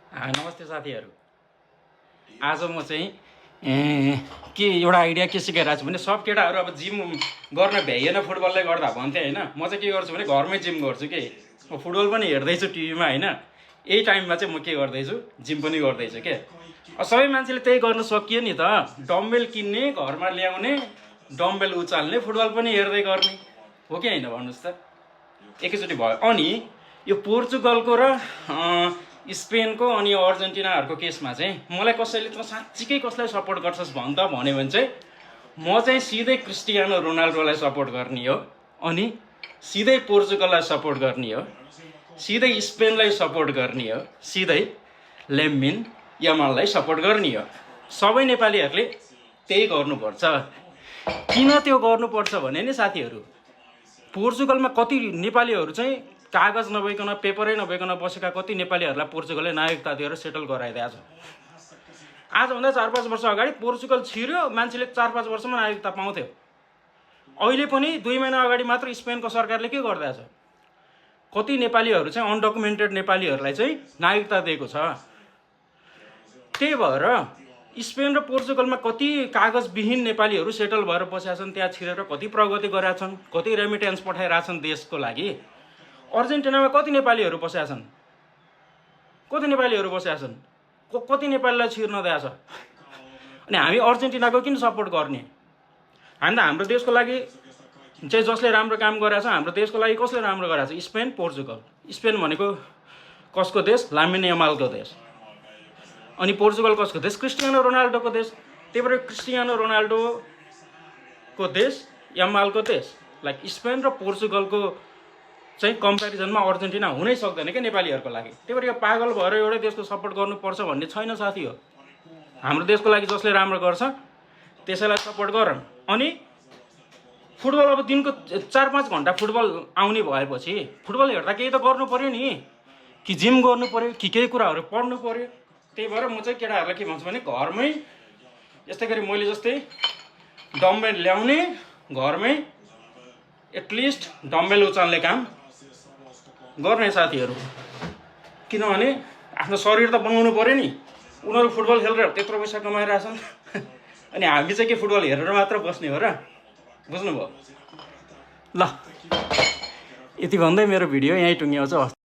नमस्ते साथीहरू। आज म चाहिँ के एउटा आइडिया के सिकाइरहेको छु भने सब केटाहरू अब जिम गर्न भ्याइएन फुटबलले गर्दा भन्थे होइन। म चाहिँ के गर्छु भने घरमै जिम गर्छु कि म फुटबल पनि हेर्दैछु टिभीमा होइन। यही टाइममा चाहिँ म के गर्दैछु जिम पनि गर्दैछु के। सबै मान्छेले त्यही गर्न सकियो नि त। डम्बेल किन्ने, घरमा ल्याउने, डम्बेल उचाल्ने, फुटबल पनि हेर्दै गर्ने हो कि होइन भन्नुहोस् त। एकैचोटि भयो। अनि यो पोर्चुगलको र स्पेनको अनि अर्जेन्टिनाहरूको केसमा चाहिँ मलाई कसैले त साँच्चीकै कसलाई सपोर्ट गर्छस् भन्यो भने चाहिँ म चाहिँ सिधै क्रिस्टियानो रोनाल्डोलाई सपोर्ट गर्ने हो, अनि सिधै पोर्चुगललाई सपोर्ट गर्ने हो, सिधै स्पेनलाई सपोर्ट गर्ने हो, सिधै लेमिन यामाललाई सपोर्ट गर्ने हो। सबै नेपालीहरूले त्यही गर्नुपर्छ। किन त्यो गर्नुपर्छ भने नि साथीहरू, पोर्चुगलमा कति नेपालीहरू चाहिँ कागज नभइकन, पेपरै नभइकन बसेका कति नेपालीहरूलाई पोर्चुगलले नागरिकता दिएर सेटल गराइदिएको छ। आजभन्दा 4-5 वर्ष अगाडि पोर्चुगल छिर्यो, मान्छेले 4-5 वर्षमा नागरिकता पाउँथ्यो। अहिले पनि 2 महिना अगाडि मात्र स्पेनको सरकारले के गरिरहेछ, कति नेपालीहरू चाहिँ अनडकुमेन्टेड नेपालीहरूलाई चाहिँ नागरिकता दिएको छ। त्यही भएर स्पेन र पोर्चुगलमा कति कागजविहीन नेपालीहरू सेटल भएर बसेका छन्, त्यहाँ छिरेर कति प्रगति गरेका छन्, कति रेमिटेन्स पठाइरहेका छन् देशको लागि। अर्जेन्टिनामा कति नेपालीहरू बसेका छन्, कति नेपालीहरू बसेका छन्, कति नेपालीलाई छिर्न दिएको छ। अनि हामी अर्जेन्टिनाको किन सपोर्ट गर्ने? हामी त हाम्रो देशको लागि चाहिँ जसले राम्रो काम गरेछ, हाम्रो देशको लागि कसले राम्रो गरेछ? स्पेन, पोर्चुगल। स्पेन भनेको कसको देश? लामिन यामालको देश। अनि पोर्चुगल कसको देश? क्रिस्टियानो रोनाल्डोको देश। त्यही भएर क्रिस्टियानो रोनाल्डोको देश, यामालको देश। लाइक स्पेन र पोर्चुगलको चाहिँ कम्पेरिजनमा अर्जेन्टिना हुनै सक्दैन क्या नेपालीहरूको लागि। त्यही भएर यो पागल भएर एउटै देशको सपोर्ट गर्नुपर्छ भन्ने छैन साथी हो। हाम्रो देशको लागि जसले राम्रो गर्छ त्यसैलाई सपोर्ट गरौँ। अनि फुटबल अब दिनको 4-5 घन्टा फुटबल आउने भएपछि फुटबल हेर्दा केही त गर्नु पर्यो नि, कि जिम गर्नु पर्यो, कि केही कुराहरू पढ्नु पर्यो। त्यही भएर म चाहिँ केटाहरूलाई के भन्छु भने घरमै यस्तै गरी मैले जस्तै डम्बेल ल्याउने, घरमै एटलिस्ट डम्बेल उचाल्ने काम गर्ने साथीहरू। किनभने आफ्नो शरीर त बनाउनु पर्यो नि। उनीहरू फुटबल खेलेर त्यत्रो पैसा कमाइरहेछन् अनि हामी चाहिँ के फुटबल हेरेर मात्र बस्ने हो र? बुझ्नुभयो ल। यति भन्दै मेरो भिडियो यहीँ टुङ्ग्याउँछ।